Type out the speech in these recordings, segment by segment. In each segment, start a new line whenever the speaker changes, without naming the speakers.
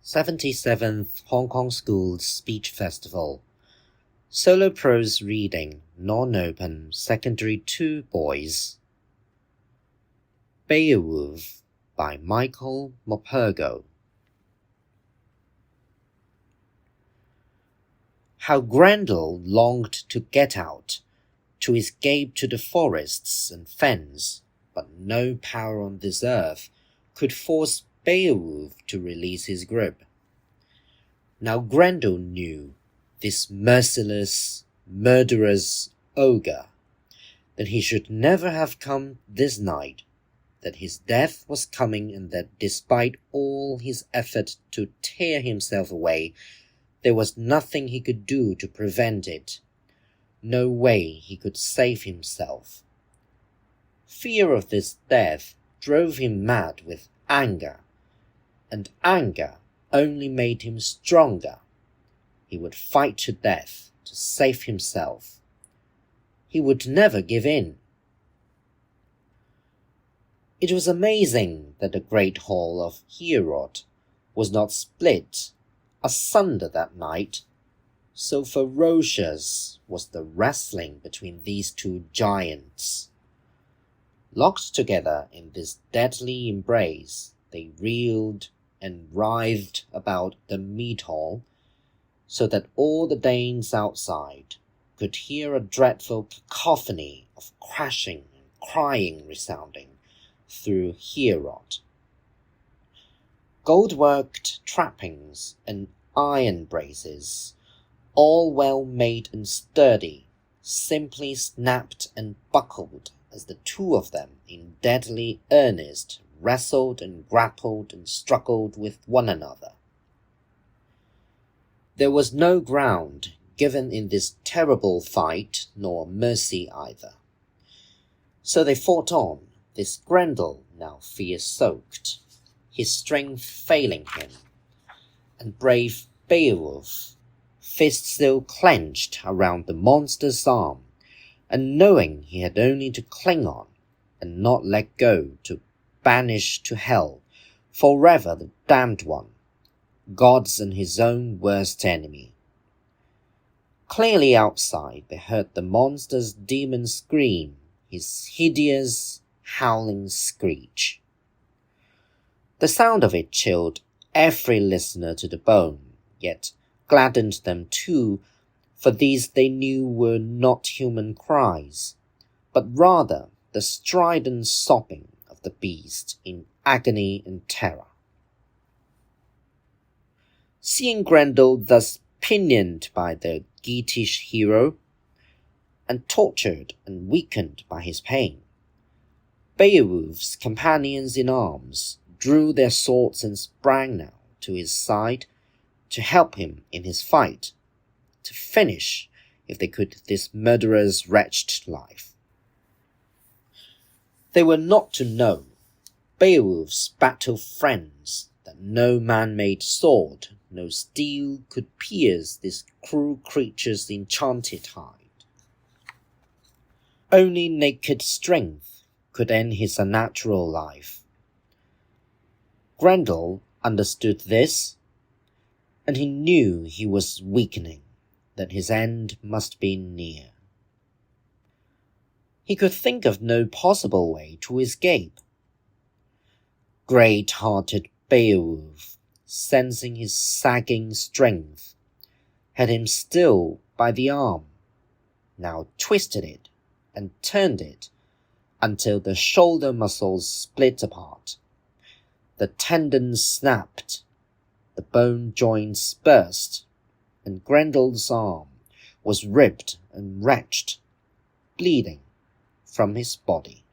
77th Hong Kong Schools Speech Festival. Solo prose reading, non-open, Secondary 2 Boys. Beowulf by Michael Morpurgo. How Grendel longed to get out, to escape to the forests and fens, but no power on this earth could force Beowulf to release his grip. Now Grendel knew, this merciless, murderous ogre, that he should never have come this night, that his death was coming, and that despite all his effort to tear himself away, there was nothing he could do to prevent it, no way he could save himself. Fear of this death drove him mad with anger, and anger only made him stronger. He would fight to death to save himself. He would never give in. It was amazing that the great hall of Herod was not split asunder that night. So ferocious was the wrestling between these two giants. Locked together in this deadly embrace, they reeled and writhed about the mead hall, so that all the Danes outside could hear a dreadful cacophony of crashing and crying resounding through Herod. Gold-worked trappings and iron braces, all well made and sturdy, simply snapped and buckled as the two of them in deadly earnest wrestled and grappled and struggled with one another. There was no ground given in this terrible fight, nor mercy either. So they fought on, this Grendel now fear-soaked, his strength failing him, and brave Beowulf, fist still clenched around the monster's arm, and knowing he had only to cling on and not let go to banish to hell forever the damned one, God's and his own worst enemy. Clearly outside they heard the monster's demon scream, his hideous, howling screech. The sound of it chilled every listener to the bone, yet gladdened them too, for these they knew were not human cries, but rather the strident sobbing of the beast in agony and terror. Seeing Grendel thus pinioned by the Geatish hero, and tortured and weakened by his pain, Beowulf's companions in arms drew their swords and sprang now to his side to help him in his fight, to finish, if they could, this murderer's wretched life. They were not to know, Beowulf's battle friends, that no man-made sword, no steel could pierce this cruel creature's enchanted hide. Only naked strength could end his unnatural life. Grendel understood this, and he knew he was weakening, that his end must be near. He could think of no possible way to escape. Great-hearted Beowulf, sensing his sagging strength, had him still by the arm, now twisted it and turned it until the shoulder muscles split apart, the tendons snapped, the bone joints burst, and Grendel's arm was ripped and wrenched, bleeding from his body.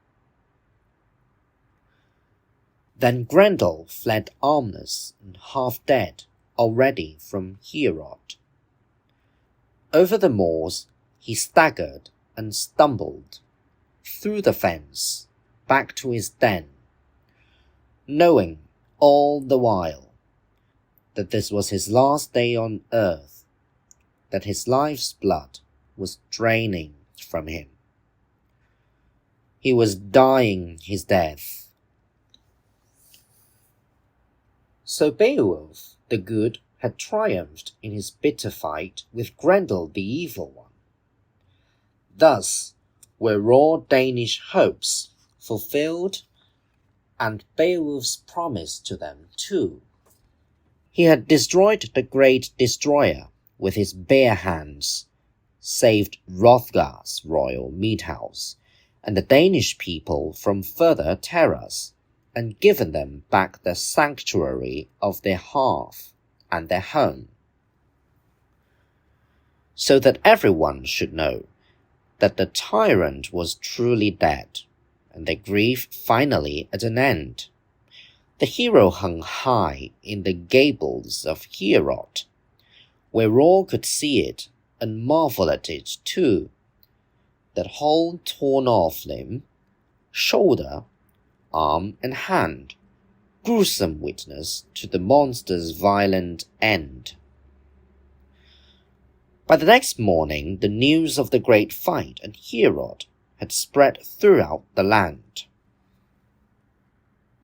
Then Grendel fled armless and half-dead already from Herod. Over the moors he staggered and stumbled, through the fence, back to his den, knowing all the while that this was his last day on earth, that his life's blood was draining from him. He was dying his death. So Beowulf the good had triumphed in his bitter fight with Grendel the evil one. Thus were all Danish hopes fulfilled, and Beowulf's promise to them too. He had destroyed the great destroyer with his bare hands, saved Hrothgar's royal meadhouse, and the Danish people from further terrors, and given them back the sanctuary of their hearth and their home, so that everyone should know that the tyrant was truly dead, and their grief finally at an end. The hero hung high in the gables of Heorot, where all could see it and marvel at it too. That whole torn off limb, shoulder, arm, and hand, gruesome witness to the monster's violent end. By the next morning, the news of the great fight at Heorot had spread throughout the land.